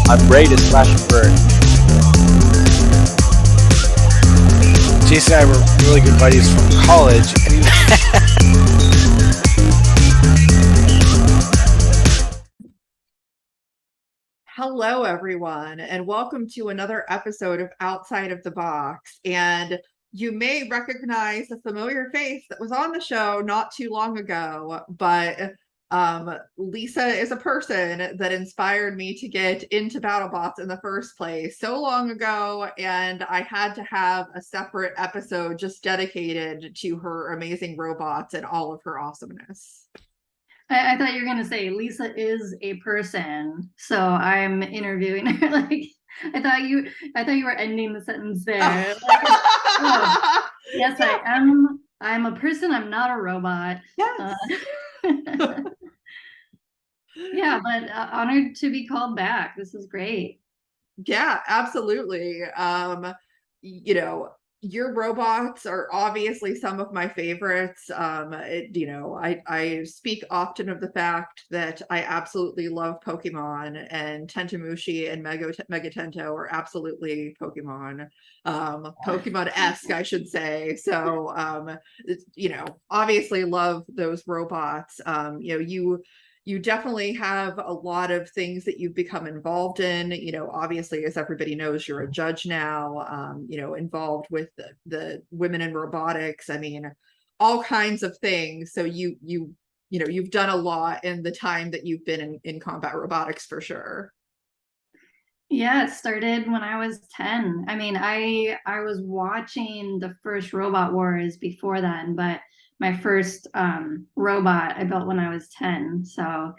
I'm ready to smash and burn. Jason and I were really good buddies from college, and Hello, everyone, and welcome to another episode of Outside of the Box. And you may recognize a familiar face that was on the show not too long ago, but Lisa is a person that inspired me to get into BattleBots in the first place so long ago, and I had to have a separate episode just dedicated to her amazing robots and all of her awesomeness. I thought you were going to say Lisa is a person, so I'm interviewing her. Like I thought you were ending the sentence there. Like, oh, yes, I am. I'm a person. I'm not a robot. Yes. Yeah, but honored to be called back. This is great. Yeah, absolutely. Your robots are obviously some of my favorites. I speak often of the fact that I absolutely love Pokemon, and Tentoumushi and Mega Tento are absolutely Pokemon. Pokemon-esque, I should say. So, obviously love those robots. You definitely have a lot of things that you've become involved in. Obviously, as everybody knows, you're a judge now, involved with the women in robotics. I mean, all kinds of things. So you've done a lot in the time that you've been in combat robotics, for sure. Yeah, it started when I was 10. I mean, I was watching the first Robot Wars before then, but my first robot I built when I was 10. So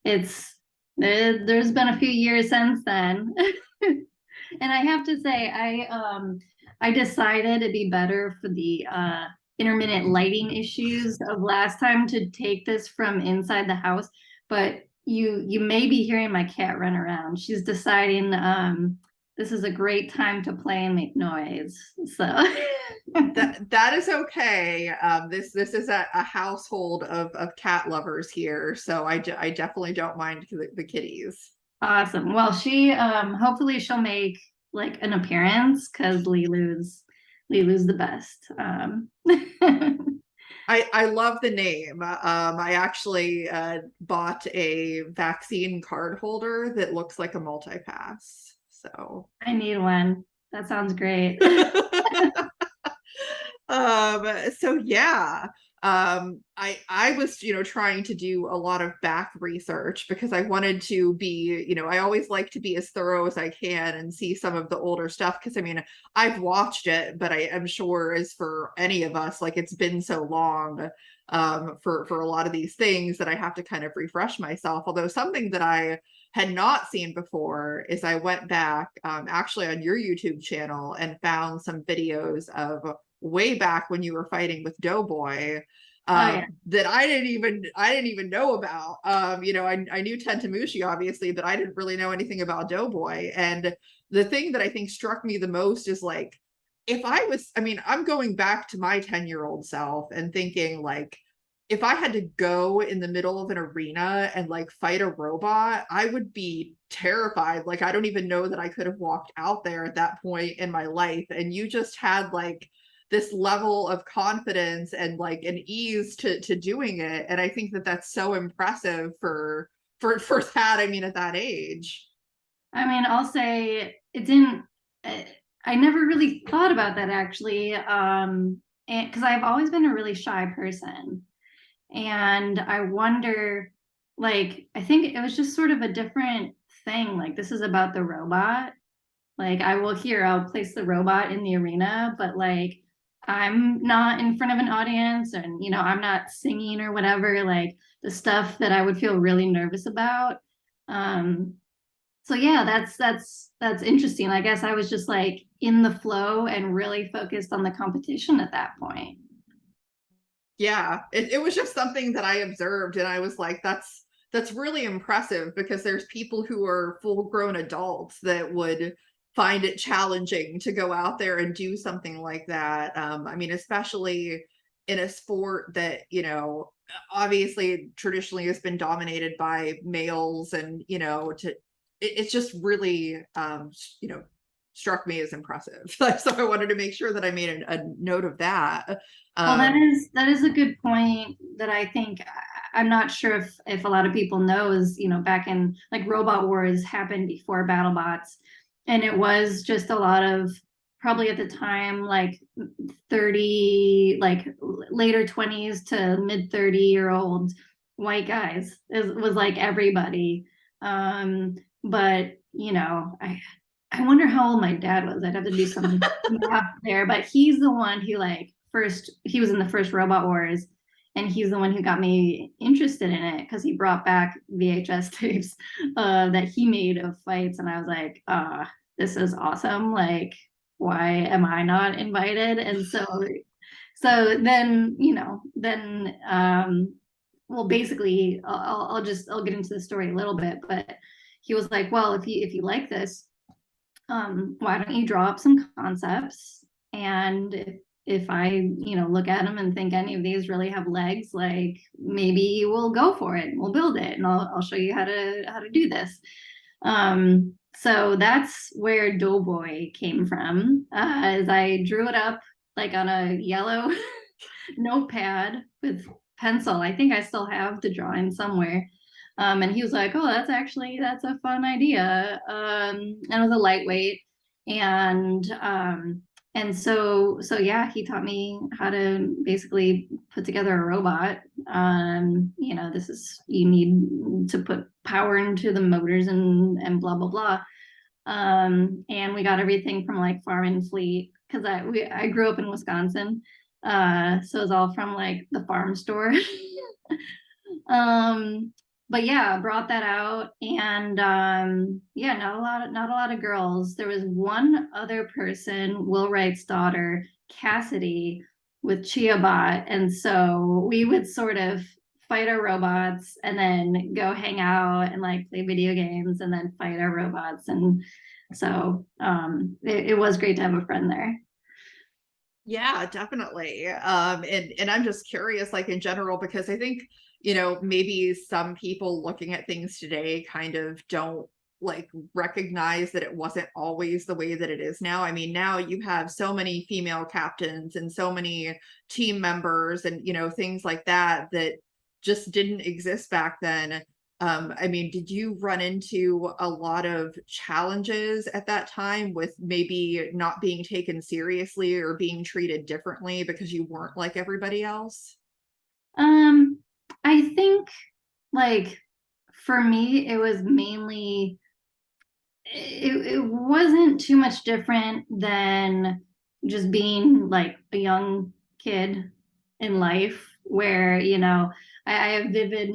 there's been a few years since then. And I have to say, I decided it'd be better for the intermittent lighting issues of last time to take this from inside the house. But you may be hearing my cat run around. She's deciding this is a great time to play and make noise. So that is okay. This is a household of cat lovers here, so I definitely don't mind the kitties. Awesome. Well, she hopefully she'll make like an appearance because Lilu's the best. I love the name. I actually bought a vaccine card holder that looks like a multi-pass. So I need one. That sounds great. So yeah. I was, trying to do a lot of back research because I wanted to be, I always like to be as thorough as I can and see some of the older stuff. Because I mean, I've watched it, but I am sure as for any of us, like it's been so long for a lot of these things that I have to kind of refresh myself. Although something that I had not seen before is I went back actually on your YouTube channel and found some videos of way back when you were fighting with Doughboy that I didn't even know about. I knew Tentoumushi obviously, but I didn't really know anything about Doughboy. And the thing that I think struck me the most is like, I'm going back to my 10-year-old self and thinking like, if I had to go in the middle of an arena and like fight a robot, I would be terrified. Like, I don't even know that I could have walked out there at that point in my life. And you just had like this level of confidence and like an ease to doing it. And I think that that's so impressive for that. I mean, at that age. I mean, I'll say it didn't. I never really thought about that actually, and because I've always been a really shy person. And I wonder, like, I think it was just sort of a different thing. Like, this is about the robot. Like, I'll place the robot in the arena, but like, I'm not in front of an audience and, I'm not singing or whatever, like the stuff that I would feel really nervous about. So yeah, that's interesting. I guess I was just like in the flow and really focused on the competition at that point. Yeah, it was just something that I observed and I was like, that's really impressive because there's people who are full-grown adults that would find it challenging to go out there and do something like that. I mean, especially in a sport that, obviously traditionally has been dominated by males and, it's just really, you know, struck me as impressive. So I wanted to make sure that I made a note of that. Well, that is a good point that I think I'm not sure if a lot of people knows, you know, back in like Robot Wars happened before BattleBots, and it was just a lot of probably at the time like 30, like later 20s to mid 30-year-old white guys. It was like everybody. But you know, I wonder how old my dad was. I'd have to do some math there, but he's the one who like he was in the first Robot Wars, and he's the one who got me interested in it because he brought back VHS tapes that he made of fights, and I was like, this is awesome. Like, why am I not invited? And so then, you know, then well, basically I'll get into the story a little bit, but he was like, well, if you like this, why don't you draw up some concepts, and if I, you know, look at them and think any of these really have legs, like maybe we'll go for it and we'll build it, and I'll show you how to do this. So that's where Doughboy came from. As I drew it up like on a yellow notepad with pencil. I think I still have the drawing somewhere. And he was like, oh, that's a fun idea. And it was a lightweight. And so yeah, he taught me how to basically put together a robot. You know, you need to put power into the motors and blah, blah, blah. And we got everything from like Farm and Fleet, because I grew up in Wisconsin. So it's all from like the farm store. But yeah, brought that out, and yeah, not a lot of girls. There was one other person, Will Wright's daughter, Cassidy, with Chiabot, and so we would sort of fight our robots and then go hang out and like play video games and then fight our robots. And so it was great to have a friend there. Yeah, definitely. And I'm just curious, like in general, because I think, you know, maybe some people looking at things today kind of don't like recognize that it wasn't always the way that it is now. I mean, now you have so many female captains and so many team members and, you know, things like that that just didn't exist back then. I mean, did you run into a lot of challenges at that time with maybe not being taken seriously or being treated differently because you weren't like everybody else? I think like for me, it was mainly it wasn't too much different than just being like a young kid in life, where, you know, I have vivid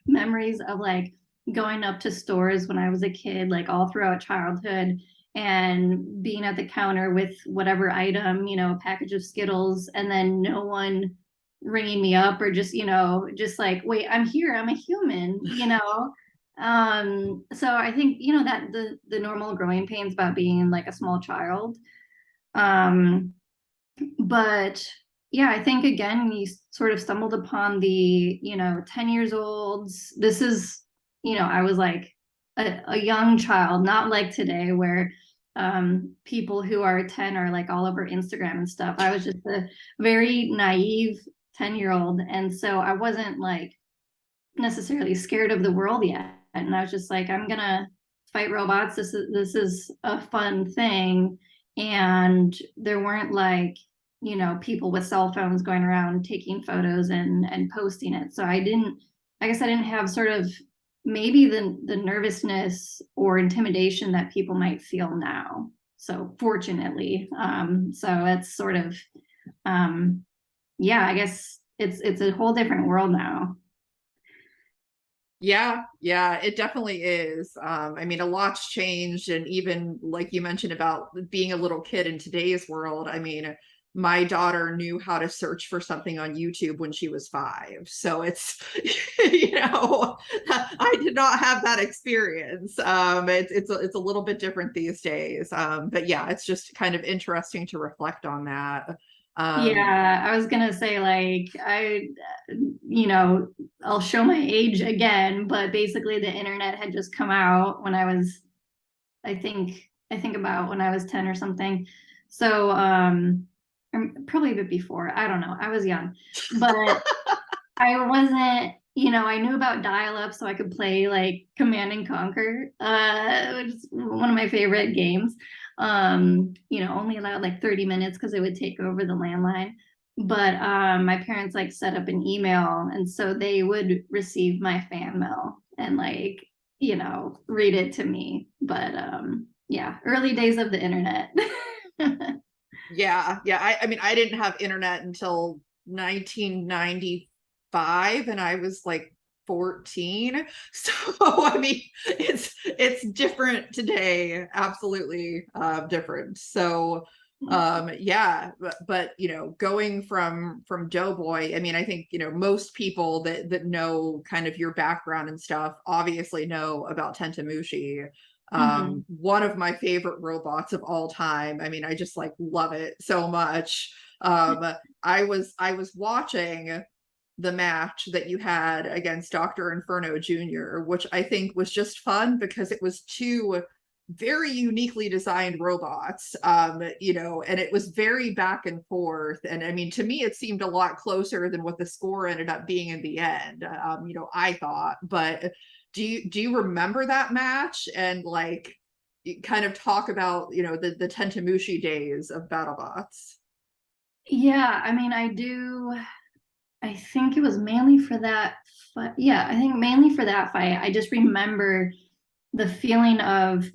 memories of like going up to stores when I was a kid, like all throughout childhood, and being at the counter with whatever item, you know, a package of Skittles, and then no one ringing me up, or just, you know, just like, wait, I'm here, I'm a human, you know. So I think, you know, that the normal growing pains about being like a small child. But yeah, I think again, you sort of stumbled upon the, you know, 10 years olds. This is, you know, I was like a young child, not like today where people who are 10 are like all over Instagram and stuff. I was just a very naive 10-year-old. And so I wasn't like necessarily scared of the world yet. And I was just like, I'm gonna fight robots. This is a fun thing. And there weren't like, you know, people with cell phones going around taking photos and posting it. So I guess I didn't have sort of maybe the nervousness or intimidation that people might feel now. So fortunately, so it's sort of, yeah, I guess it's a whole different world now. Yeah, it definitely is. I mean, a lot's changed, and even like you mentioned about being a little kid in today's world, I mean, my daughter knew how to search for something on YouTube when she was 5. So it's, you know, I did not have that experience. It's a little bit different these days. But yeah, it's just kind of interesting to reflect on that. Yeah, I was gonna say like you know, I'll show my age again, but basically the internet had just come out when I was I think about when I was 10 or something. So or probably a bit before. I don't know. I was young. But I wasn't, I knew about dial-up so I could play like Command and Conquer, which is one of my favorite games. Only allowed like 30 minutes because it would take over the landline. But my parents like set up an email, and so they would receive my fan mail and like, read it to me. But yeah, early days of the internet. Yeah. I mean, I didn't have internet until 1995, and I was like 14. So I mean, it's different today. Absolutely different. So yeah, but going from Doughboy, I mean, I think most people that know kind of your background and stuff obviously know about Tentoumushi. One of my favorite robots of all time. I mean, I just like love it so much. I was watching the match that you had against Dr. Inferno Jr., which I think was just fun because it was two very uniquely designed robots, and it was very back and forth. And I mean, to me, it seemed a lot closer than what the score ended up being in the end, I thought. But do you remember that match and like kind of talk about, the Tentoumushi days of BattleBots? Yeah, I mean, I do. I think it was mainly for that. Yeah, I think mainly for that fight. I just remember the feeling of,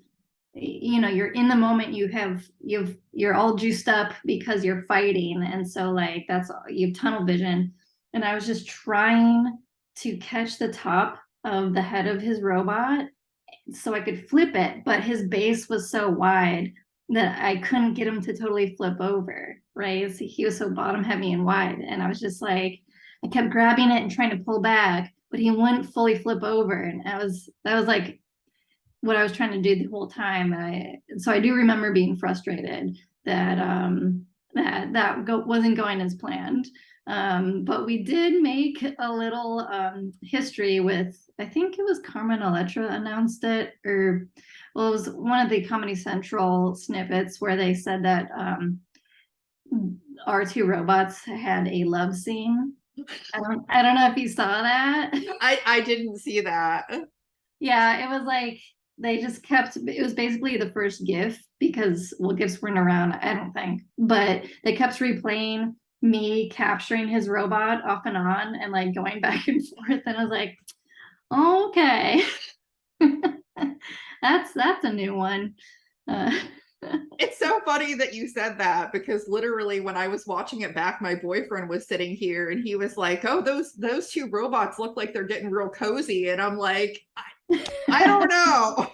you're in the moment. You're all juiced up because you're fighting, and so like you have tunnel vision. And I was just trying to catch the top of the head of his robot so I could flip it, but his base was so wide that I couldn't get him to totally flip over, right? So he was so bottom heavy and wide. And I was just like, I kept grabbing it and trying to pull back, but he wouldn't fully flip over. And that was like what I was trying to do the whole time. So I do remember being frustrated that wasn't going as planned. But we did make a little history with, I think it was Carmen Electra announced it, or well, it was one of the Comedy Central snippets where they said that our two robots had a love scene. I don't know if you saw that. I didn't see that. Yeah, it was like they just kept, it was basically the first GIF because, well, GIFs weren't around, I don't think, but they kept replaying me capturing his robot off and on and like going back and forth. And I was like, okay, that's a new one. It's so funny that you said that because literally when I was watching it back, my boyfriend was sitting here and he was like, "Oh, those two robots look like they're getting real cozy," and I'm like, I don't know.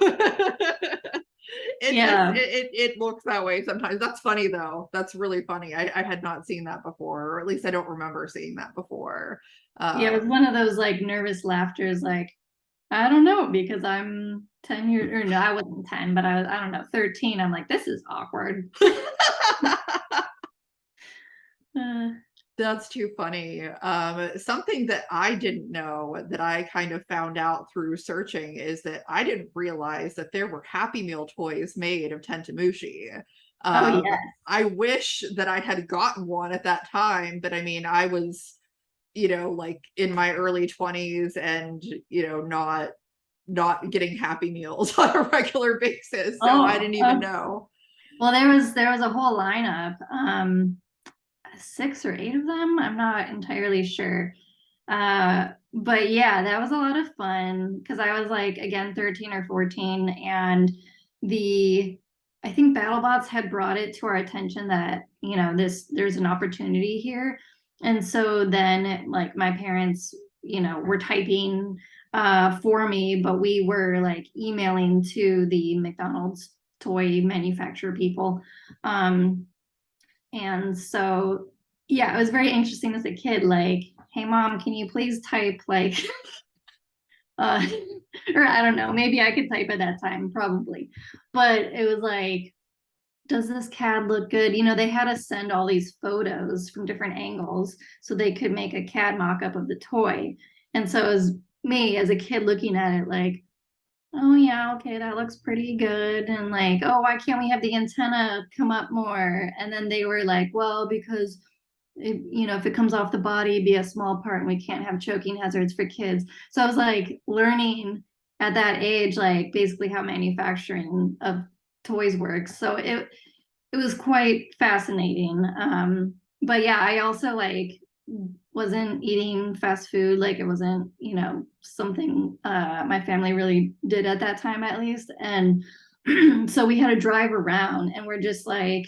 It looks that way sometimes. That's funny though. That's really funny. I had not seen that before, or at least I don't remember seeing that before. Yeah, it was one of those like nervous laughters, like, I don't know, because I'm 10 years, or no, I wasn't 10, but I don't know, 13. I'm like, this is awkward. That's too funny. Something that I didn't know that I kind of found out through searching is that I didn't realize that there were Happy Meal toys made of Tentoumushi. Oh, yes. I wish that I had gotten one at that time, but I mean, I was, like in my early 20s and, not getting Happy Meals on a regular basis. So I didn't even know. Well, there was a whole lineup. 6 or 8 of them. I'm not entirely sure. But yeah, that was a lot of fun because I was like, again, 13 or 14. And I think BattleBots had brought it to our attention that, there's an opportunity here. And so then like my parents, were typing for me, but we were like emailing to the McDonald's toy manufacturer people. And so, yeah, it was very interesting as a kid, like, hey, mom, can you please type like, or I don't know, maybe I could type at that time, probably. But it was like, does this CAD look good? They had us send all these photos from different angles so they could make a CAD mock-up of the toy. And so it was me as a kid looking at it like, oh yeah, okay, that looks pretty good. And like, oh, why can't we have the antenna come up more? And then they were like, well, because if it comes off the body, it'd be a small part and we can't have choking hazards for kids. So I was like learning at that age, like basically how manufacturing of toys works. So it was quite fascinating. But yeah, I also like wasn't eating fast food. Like it wasn't, something my family really did at that time, at least. And so we had to drive around and we're just like,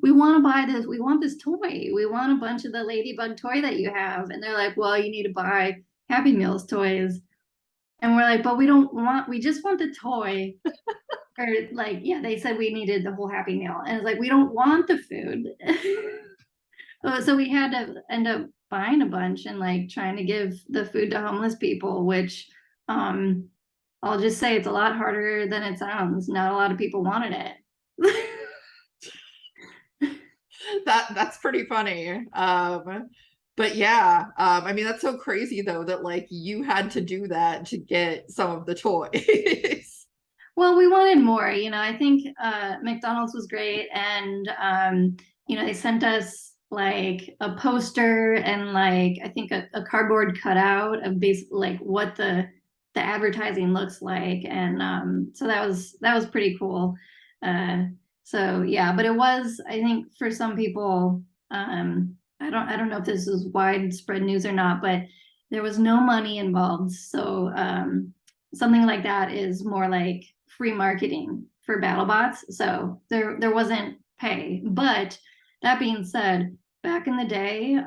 we want to buy this. We want this toy. We want a bunch of the ladybug toy that you have. And they're like, well, you need to buy Happy Meals toys. And we're like, but we just want the toy. Or like, yeah, they said we needed the whole Happy Meal. And it's like, we don't want the food. So we had to end up buying a bunch and like trying to give the food to homeless people, which I'll just say it's a lot harder than it sounds. Not a lot of people wanted it. That's pretty funny. But yeah, I mean, that's so crazy though, that like you had to do that to get some of the toys. Well, we wanted more, I think McDonald's was great. And, they sent us like a poster and like, I think a cardboard cutout of basically like what the advertising looks like. And so that was pretty cool. So yeah, but it was, I think for some people, I don't know if this is widespread news or not, but there was no money involved. So something like that is more like free marketing for BattleBots. So there wasn't pay. But that being said, back in the day,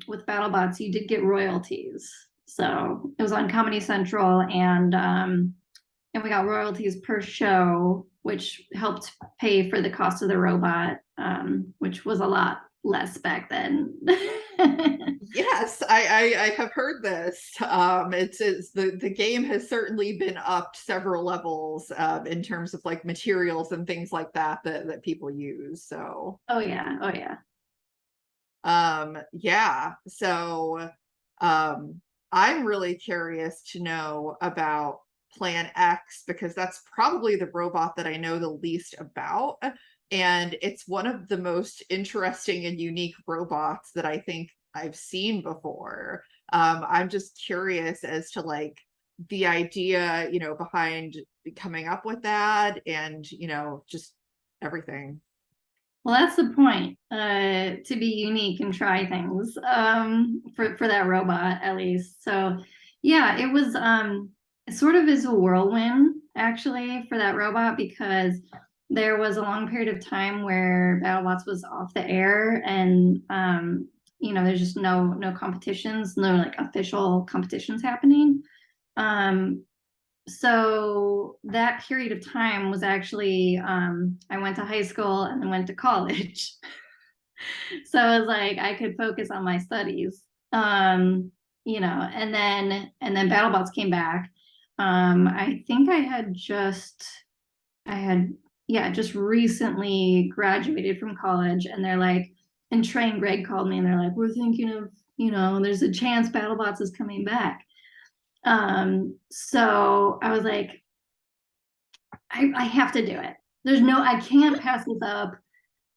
with BattleBots, you did get royalties. So it was on Comedy Central, and we got royalties per show, which helped pay for the cost of the robot, which was a lot less back then. Yes, I have heard this. It's the game has certainly been upped several levels in terms of like materials and things like that people use. So Oh yeah, oh yeah. yeah. So I'm really curious to know about Plan X, because that's probably the robot that I know the least about. And it's one of the most interesting and unique robots that I think I've seen before. I'm just curious as to like the idea, behind coming up with that, and, just everything. Well, that's the point, to be unique and try things, for that robot at least. So yeah, it was sort of is a whirlwind actually for that robot, because there was a long period of time where BattleBots was off the air, and there's just no competitions, no like official competitions happening. So that period of time was actually I went to high school and then went to college. So I was like, I could focus on my studies. And then BattleBots came back. I think I had just recently graduated from college, and they're like, and Trey and Greg called me and they're like, we're thinking of, there's a chance BattleBots is coming back. So I was like, I have to do it. I can't pass this up.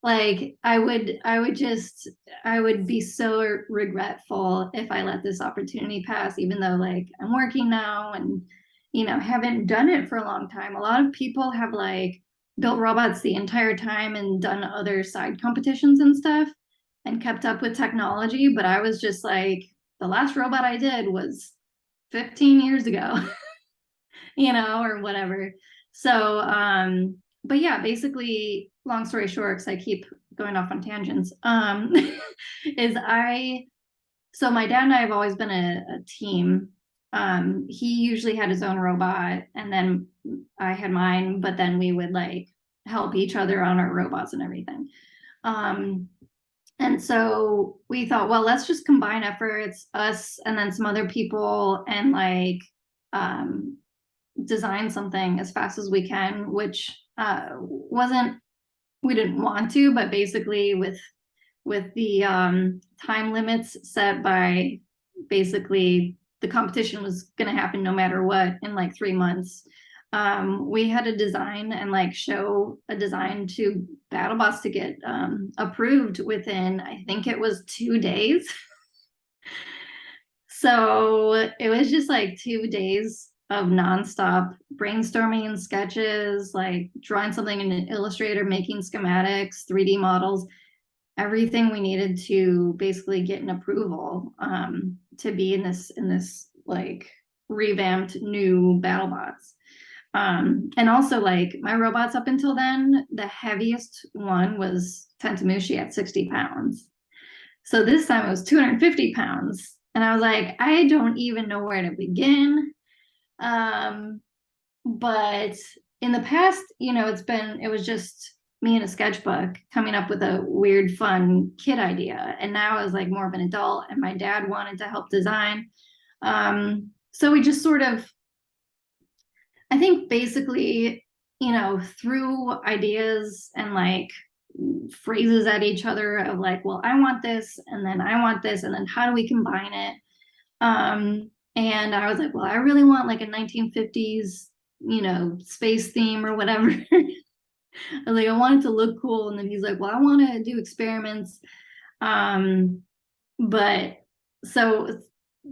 Like I would be so regretful if I let this opportunity pass, even though like I'm working now and, haven't done it for a long time. A lot of people have like built robots the entire time and done other side competitions and stuff and kept up with technology. But I was just like, the last robot I did was 15 years ago, or whatever. So, but yeah, basically, long story short, because I keep going off on tangents, so my dad and I have always been a team. He usually had his own robot, and then I had mine, but then we would like help each other on our robots and everything. And so we thought, well, let's just combine efforts, us and then some other people, and like design something as fast as we can, which we didn't want to, but basically with the time limits set by basically the competition was going to happen no matter what in like 3 months. We had to design and like show a design to BattleBots to get approved within, I think it was 2 days. So it was just like 2 days of nonstop brainstorming, sketches, like drawing something in an Illustrator, making schematics, 3D models, everything we needed to basically get an approval to be in this like revamped new BattleBots. And also like my robots up until then, the heaviest one was Tentoumushi at 60 pounds. So this time it was 250 pounds. And I was like, I don't even know where to begin. But in the past, it was just me in a sketchbook coming up with a weird, fun kid idea. And now I was like more of an adult, and my dad wanted to help design. So we just sort of, I think basically, threw ideas and like phrases at each other of like, well, I want this, and then I want this, and then how do we combine it? And I was like, well, I really want like a 1950s, space theme or whatever. I was like, I want it to look cool. And then he's like, well, I want to do experiments. But so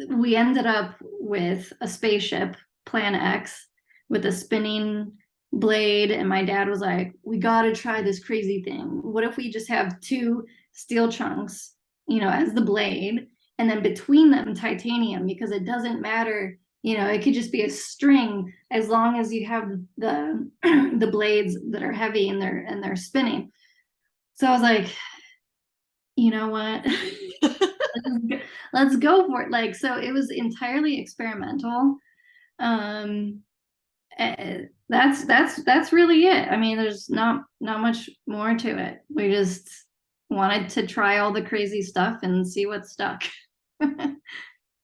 we ended up with a spaceship, Plan X, with a spinning blade. And my dad was like, we got to try this crazy thing. What if we just have 2 steel chunks, as the blade, and then between them titanium, because it doesn't matter, it could just be a string as long as you have the the blades that are heavy and they're spinning. So I was like, you know what? let's go for it. Like, so it was entirely experimental. That's really it. I mean, there's not much more to it. We just wanted to try all the crazy stuff and see what stuck.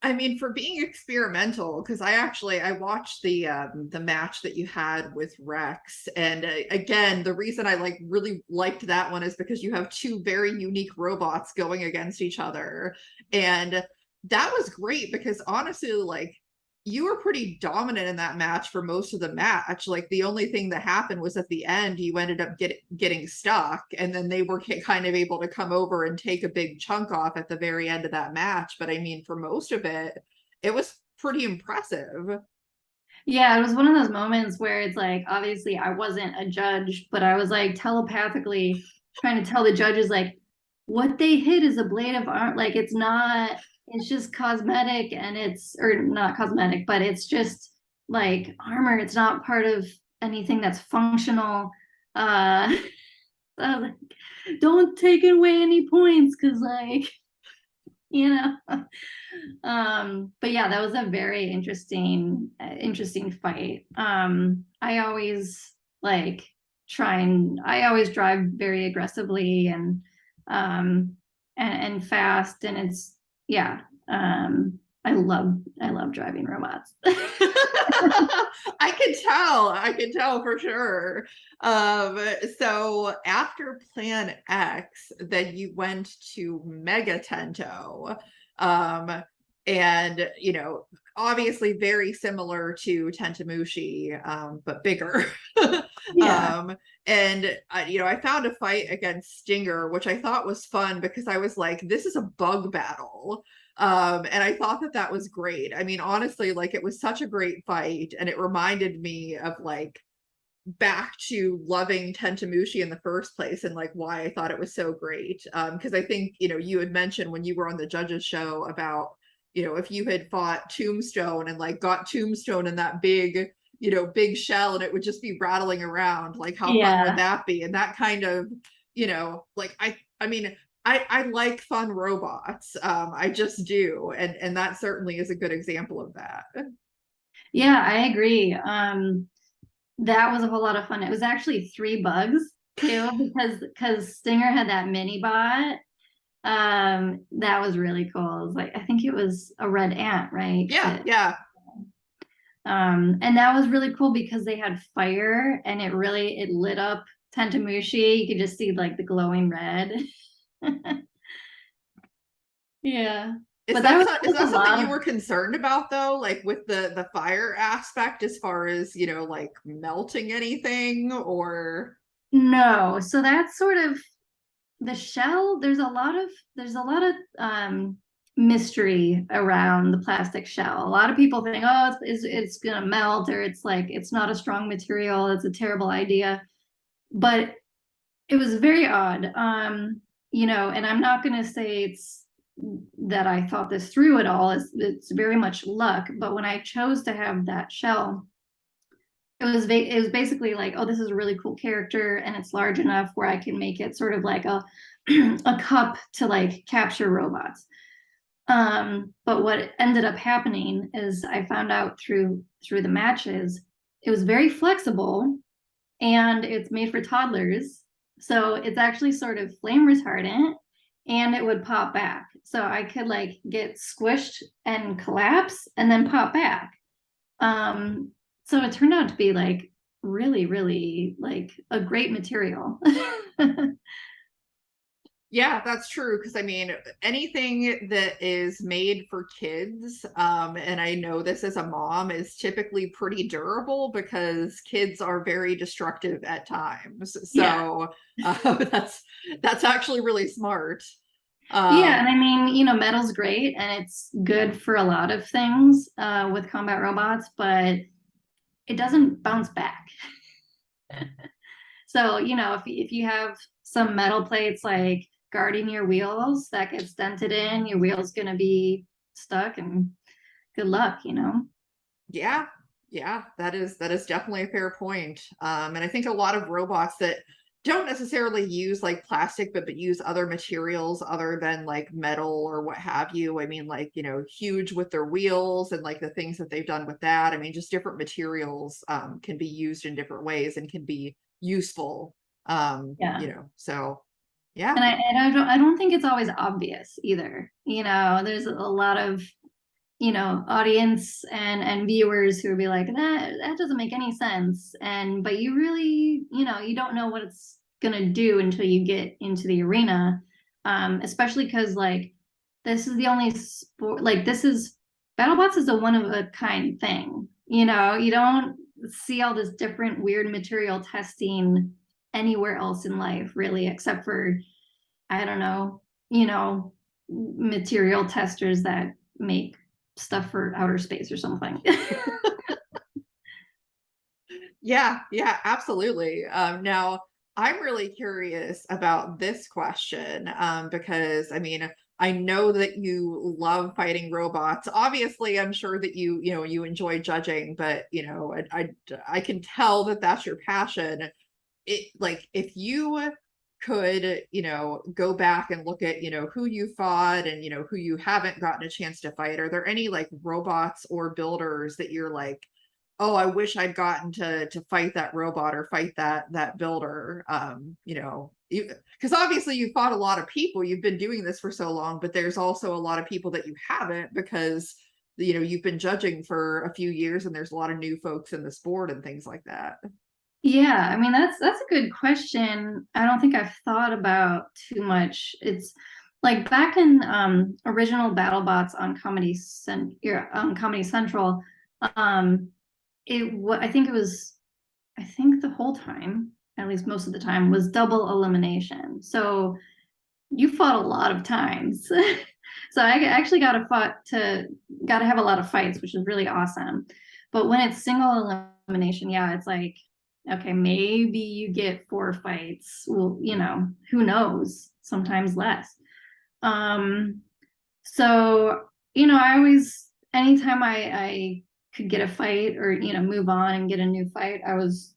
I mean, for being experimental, because I watched the match that you had with Rex, and again, the reason I really liked that one is because you have 2 very unique robots going against each other, and that was great because honestly, like, you were pretty dominant in that match for most of the match. Like, the only thing that happened was at the end you ended up getting stuck, and then they were kind of able to come over and take a big chunk off at the very end of that match. But I mean, for most of it, it was pretty impressive. Yeah, it was one of those moments where it's like, obviously I wasn't a judge, but I was like telepathically trying to tell the judges like what they hit is a blade of arm. Like, it's just cosmetic, and or not cosmetic, but it's just like armor. It's not part of anything that's functional. So like, don't take away any points, because like, but yeah, that was a very interesting fight. I always drive very aggressively and fast, and it's, yeah. I love driving robots. I can tell for sure. So after Plan X, then you went to Mega Tento. And obviously very similar to Tentoumushi, but bigger. Yeah. And I found a fight against Stinger, which I thought was fun because I was like, this is a bug battle. And I thought that was great. I mean, honestly, like, it was such a great fight, and it reminded me of like back to loving Tentoumushi in the first place, and like why I thought it was so great. Because I think you had mentioned when you were on the judges show about if you had fought Tombstone and like got Tombstone in that big shell, and it would just be rattling around, like how fun would that be? And that kind of like I mean, I like fun robots. I just do, and that certainly is a good example of that. Yeah, I agree. That was a whole lot of fun. It was actually 3 bugs too, because Stinger had that mini bot. That was really cool. It was like, I think it was a red ant, right? Yeah. And that was really cool because they had fire, and it lit up Tentoumushi. You could just see like the glowing red. Yeah. Is that that was a something lot you of were concerned about though, like with the fire aspect, as far as like melting anything, or? no. So that's sort of the shell. There's a lot of mystery around the plastic shell. A lot of people think, oh, it's gonna melt, or it's like it's not a strong material. It's a terrible idea. But it was very odd. And I'm not gonna say it's that I thought this through at all. It's very much luck. But when I chose to have that shell, it was basically like, oh, this is a really cool character, and it's large enough where I can make it sort of like a a cup to like capture robots. But what ended up happening is I found out through the matches, it was very flexible, and it's made for toddlers. So it's actually sort of flame retardant, and it would pop back. So I could like get squished and collapse and then pop back. So it turned out to be like really, really like a great material. Yeah, that's true. Because I mean, anything that is made for kids, and I know this as a mom, is typically pretty durable because kids are very destructive at times. Yeah. So that's actually really smart. Yeah, and I mean, metal's great and it's good for a lot of things with combat robots, but it doesn't bounce back. So, if you have some metal plates like guarding your wheels that gets dented in, your wheel's gonna be stuck, and good luck. Yeah, yeah, that is definitely a fair point. And I think a lot of robots that don't necessarily use like plastic, but use other materials other than like metal or what have you. I mean, like, huge with their wheels and like the things that they've done with that. I mean, just different materials can be used in different ways and can be useful. Yeah. So yeah. And I don't think it's always obvious either. There's a lot of audience and viewers who would be like, that doesn't make any sense. But you really, you don't know what it's gonna do until you get into the arena. Especially because like this is the only sport, like this is BattleBots is a one of a kind thing. You don't see all this different weird material testing anywhere else in life, really, except for, I don't know, material testers that make stuff for outer space or something. Yeah, yeah, absolutely. Now, I'm really curious about this question because I mean, I know that you love fighting robots. Obviously, I'm sure that you enjoy judging, but I can tell that that's your passion. It like if you could go back and look at who you fought and who you haven't gotten a chance to fight, are there any like robots or builders that you're like, oh, I wish I'd gotten to fight that robot or fight that builder? Because obviously you fought a lot of people, you've been doing this for so long, but there's also a lot of people that you haven't, because you've been judging for a few years and there's a lot of new folks in the sport and things like that. Yeah, I mean that's a good question. I don't think I've thought about too much. It's like back in original BattleBots on Comedy Central, um I think the whole time, at least most of the time, was double elimination. So you fought a lot of times. So I actually got to have a lot of fights, which is really awesome. But when it's single elimination, yeah, it's like, okay, maybe you get 4 fights. Well, who knows? Sometimes less. Um, so I always, anytime I could get a fight or move on and get a new fight, I was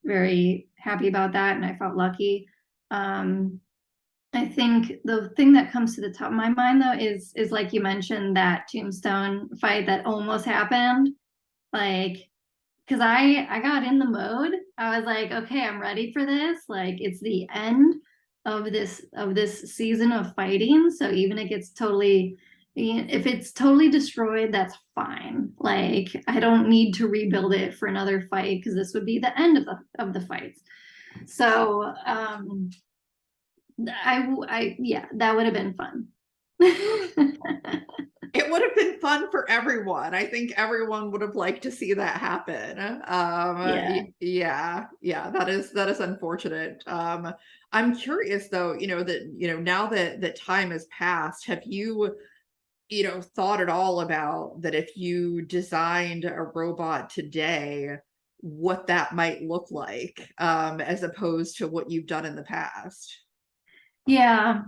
very happy about that, and I felt lucky. I think the thing that comes to the top of my mind though is like you mentioned, that Tombstone fight that almost happened, like because I got in the mode. I was like, okay, I'm ready for this. Like it's the end of this season of fighting. So even if it's totally destroyed, that's fine. Like I don't need to rebuild it for another fight because this would be the end of the fights. So yeah, that would have been fun. It would have been fun for everyone. I think everyone would have liked to see that happen. Yeah, that is unfortunate. I'm curious though, now that time has passed, have you, thought at all about that if you designed a robot today, what that might look like, as opposed to what you've done in the past? Yeah,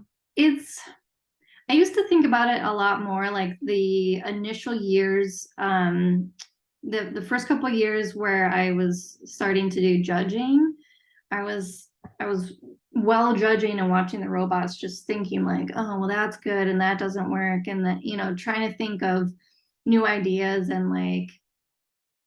I used to think about it a lot more, like the initial years, the first couple of years where I was starting to do judging. I was well judging and watching the robots, just thinking like, oh well, that's good and that doesn't work, and that, trying to think of new ideas, and like,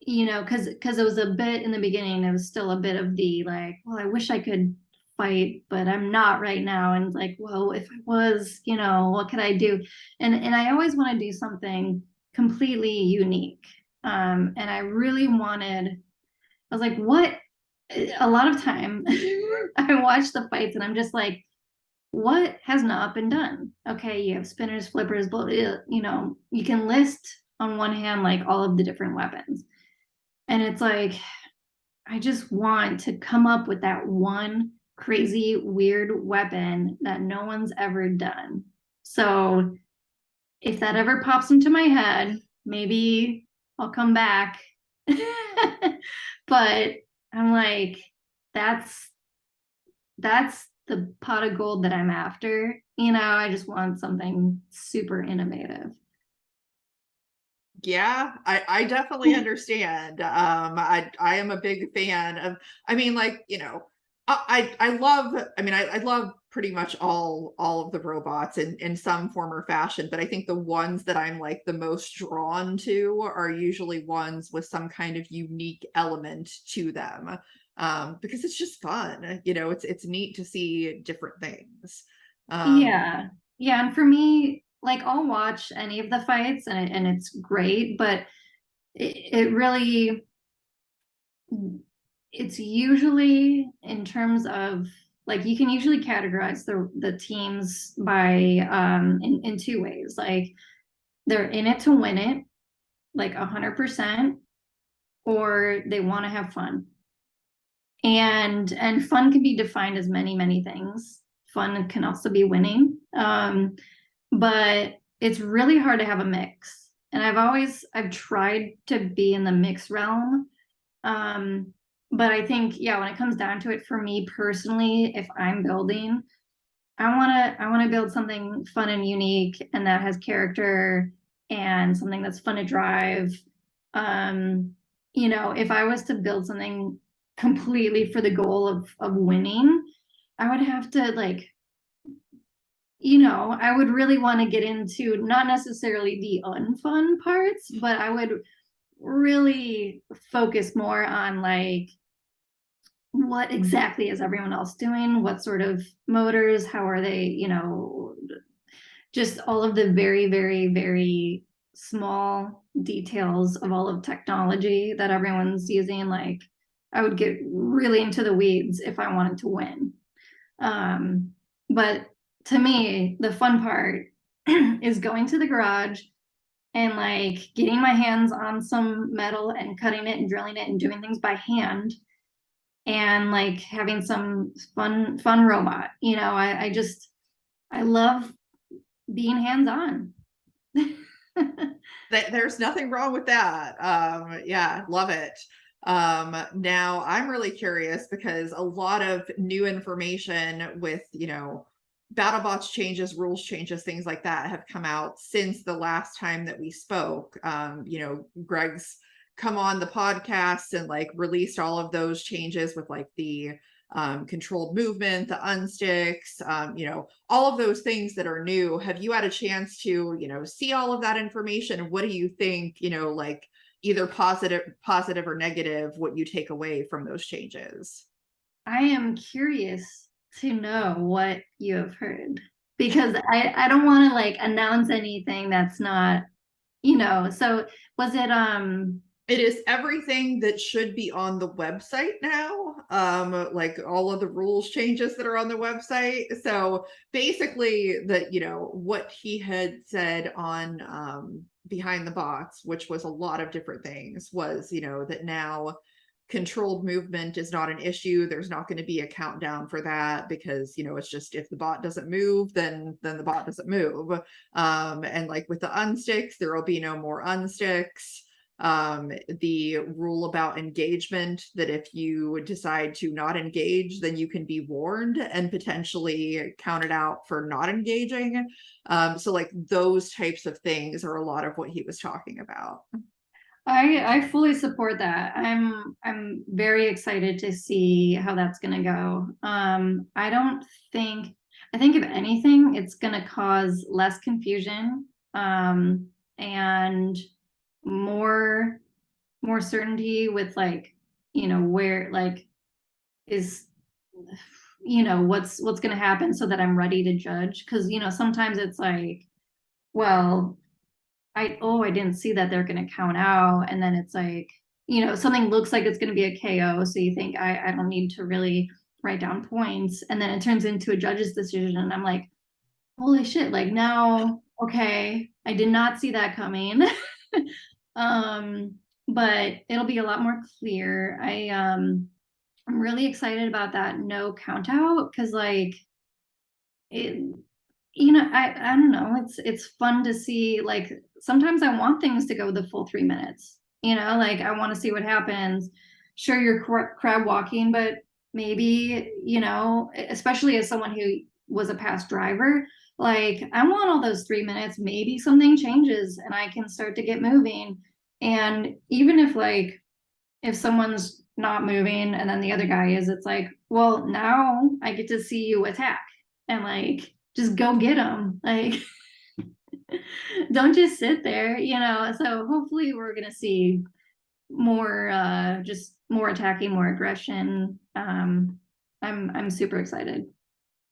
because it was a bit in the beginning, it was still a bit of the like, well, I wish I could fight, but I'm not right now. And like, well, if I was, what could I do? And I always want to do something completely unique. And I really wanted, I was like, what? A lot of time I watch the fights and I'm just like, what has not been done? Okay, you have spinners, flippers, you can list on one hand like all of the different weapons. And it's like, I just want to come up with that one crazy, weird weapon that no one's ever done. So if that ever pops into my head, maybe I'll come back. But I'm like, that's the pot of gold that I'm after. I just want something super innovative. Yeah, I definitely understand. I am a big fan of, I mean, like, I love, I love pretty much all of the robots in some form or fashion, but I think the ones that I'm like the most drawn to are usually ones with some kind of unique element to them. Because it's just fun, it's neat to see different things. Yeah. Yeah. And for me, like, I'll watch any of the fights and it's great, but it really, it's usually in terms of like, you can usually categorize the teams by in two ways. Like, they're in it to win it, like 100%, or they want to have fun. And fun can be defined as many things. Fun can also be winning. But it's really hard to have a mix. And I've tried to be in the mix realm. But I think, yeah, when it comes down to it, for me personally, if I'm building, I want to build something fun and unique and that has character and something that's fun to drive. If I was to build something completely for the goal of winning, I would have to like, I would really want to get into not necessarily the unfun parts, but I would really focus more on like, what exactly is everyone else doing? What sort of motors? How are they, just all of the very, very, very small details of all of technology that everyone's using. Like, I would get really into the weeds if I wanted to win. But to me, the fun part is going to the garage and like getting my hands on some metal and cutting it and drilling it and doing things by hand and like having some fun robot. I love being hands-on. There's nothing wrong with that. Yeah, love it. Now I'm really curious because a lot of new information with, BattleBots changes, rules changes, things like that have come out since the last time that we spoke. Greg's come on the podcast and like released all of those changes with like the controlled movement, the unsticks, all of those things that are new. Have you had a chance to, see all of that information? What do you think, like either positive or negative, what you take away from those changes? I am curious to know what you have heard because I don't want to like announce anything that's not, so was it It is everything that should be on the website now. like all of the rules changes that are on the website. So basically what he had said on Behind the Box, which was a lot of different things, was that now controlled movement is not an issue. There's not going to be a countdown for that, because it's just, if the bot doesn't move, then the bot doesn't move. And like with the unsticks, there will be no more unsticks. The rule about engagement, that if you decide to not engage, then you can be warned and potentially counted out for not engaging. So like those types of things are a lot of what he was talking about. I fully support that. I'm very excited to see how that's gonna go. I think if anything, it's gonna cause less confusion, and more certainty with like, where like is, what's gonna happen, so that I'm ready to judge. Because sometimes it's like, well, I didn't see that they're going to count out, and then it's like, something looks like it's going to be a KO, so you think I don't need to really write down points, and then it turns into a judge's decision, and I'm like, holy shit, like now, okay, I did not see that coming. But it'll be a lot more clear. I'm really excited about that no count out, because like it, I don't know, it's fun to see. Like sometimes I want things to go the full 3 minutes, like I want to see what happens. Sure, you're crab walking, but maybe, especially as someone who was a past driver, like I want all those 3 minutes, maybe something changes and I can start to get moving. And even if someone's not moving and then the other guy is, it's like, well, now I get to see you attack, and like just go get them, like don't just sit there, so hopefully we're gonna see more, just more attacking, more aggression. I'm super excited.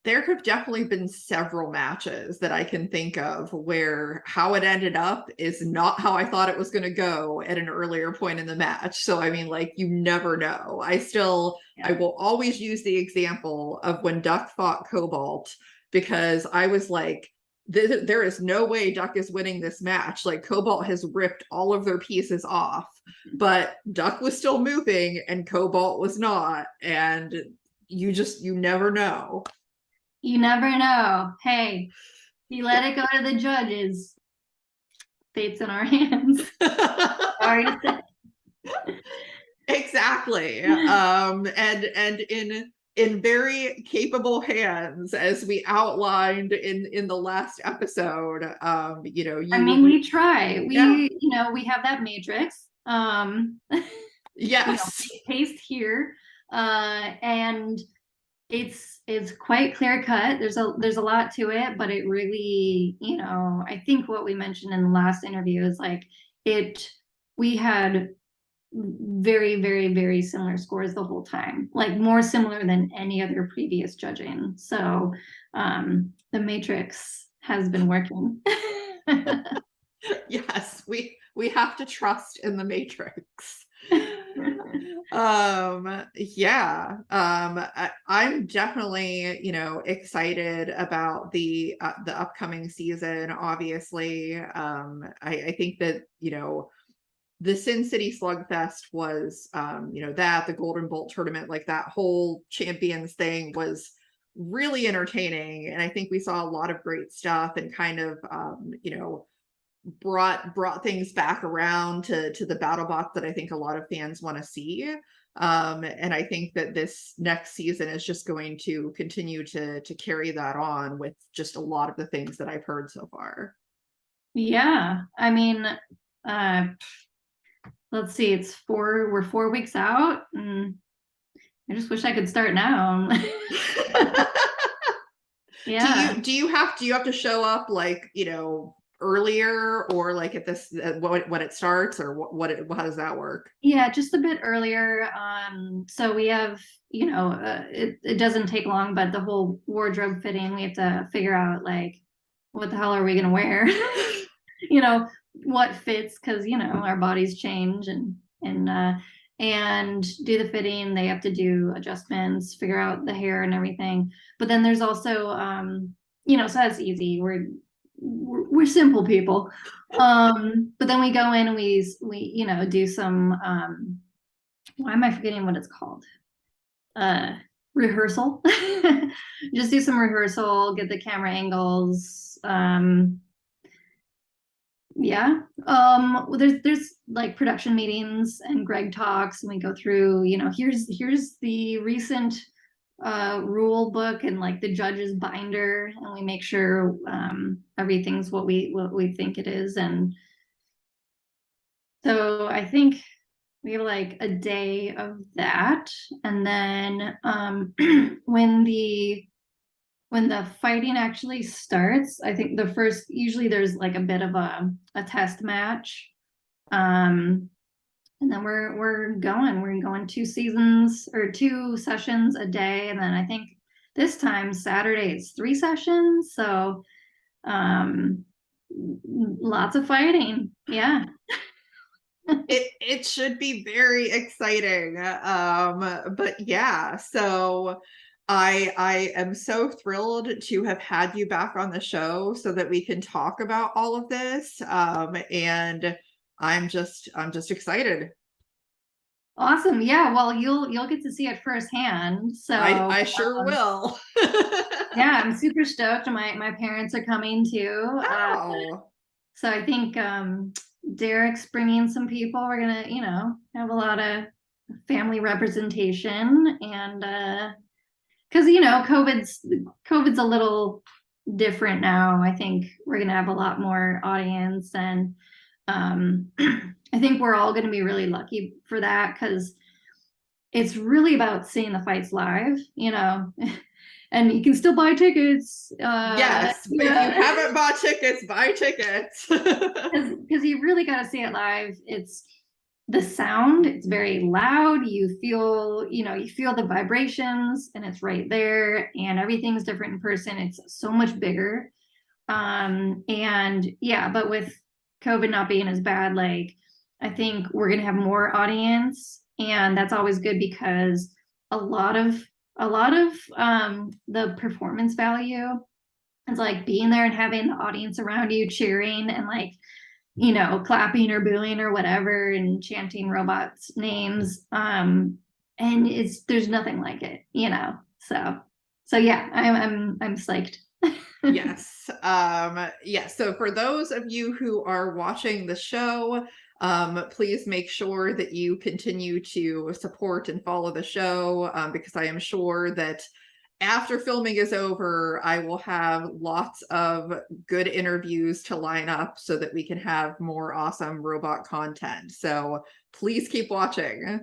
There have definitely been several matches that I can think of where how it ended up is not how I thought it was going to go at an earlier point in the match. So, I mean, like, you never know. I will always use the example of when Duck fought Cobalt, because I was like, there is no way Duck is winning this match. Like, Cobalt has ripped all of their pieces off, but Duck was still moving and Cobalt was not. And you never know. You never know. Hey, you let it go to the judges. Fate's in our hands. Sorry to say. Exactly. And in very capable hands, as we outlined in the last episode. We try. We have that matrix. Yes. Paste here. And it's quite clear cut. There's a lot to it, but it really, I think what we mentioned in the last interview is like we had very, very, very similar scores the whole time, like more similar than any other previous judging. So the matrix has been working. Yes, we have to trust in the matrix. I'm definitely excited about the upcoming season. Obviously, I think that the Sin City Slugfest was that the Golden Bolt tournament, like that whole champions thing was really entertaining, and I think we saw a lot of great stuff and kind of brought things back around to the BattleBots that I think a lot of fans want to see. And I think that this next season is just going to continue to carry that on with just a lot of the things that I've heard so far. Yeah, I mean, let's see, we're 4 weeks out, and I just wish I could start now. Yeah. Do you have to show up like earlier, or like at this when it starts, or how does that work? Yeah, just a bit earlier. So we have, it doesn't take long, but the whole wardrobe fitting, we have to figure out like what the hell are we gonna wear? What fits, because our bodies change, and and do the fitting. They have to do adjustments, figure out the hair and everything. But then there's also, so that's easy. We're simple people. But then we go in and we do some, why am I forgetting what it's called? Rehearsal. Just do some rehearsal, get the camera angles. There's like production meetings, and Greg talks, and we go through, here's the recent rule book and like the judge's binder, and we make sure everything's what we think it is. And so I think we have like a day of that, and then when the fighting actually starts, I think usually there's like a bit of a test match. And then we're going 2 seasons or 2 sessions a day. And then I think this time Saturday it's 3 sessions. So lots of fighting. Yeah. It should be very exciting. But yeah, so I am so thrilled to have had you back on the show so that we can talk about all of this. And I'm just excited. Awesome. Yeah, well, you'll get to see it firsthand. So I sure will. Yeah, I'm super stoked. My parents are coming too. Oh. So I think Derek's bringing some people. We're gonna, have a lot of family representation, and because COVID's a little different now. I think we're gonna have a lot more audience, and I think we're all gonna be really lucky for that, because it's really about seeing the fights live, and you can still buy tickets. Yes, if you haven't bought tickets, buy tickets. Because you really got to see it live. It's the sound, it's very loud. You feel the vibrations, and it's right there, and everything's different in person. It's so much bigger. And yeah, but with COVID not being as bad, like, I think we're gonna have more audience, and that's always good, because a lot of the performance value is like being there and having the audience around you cheering and like, clapping or booing or whatever, and chanting robots' names. And there's nothing like it, So yeah, I'm psyched. Yes. So for those of you who are watching the show, please make sure that you continue to support and follow the show, because I am sure that after filming is over, I will have lots of good interviews to line up so that we can have more awesome robot content. So please keep watching.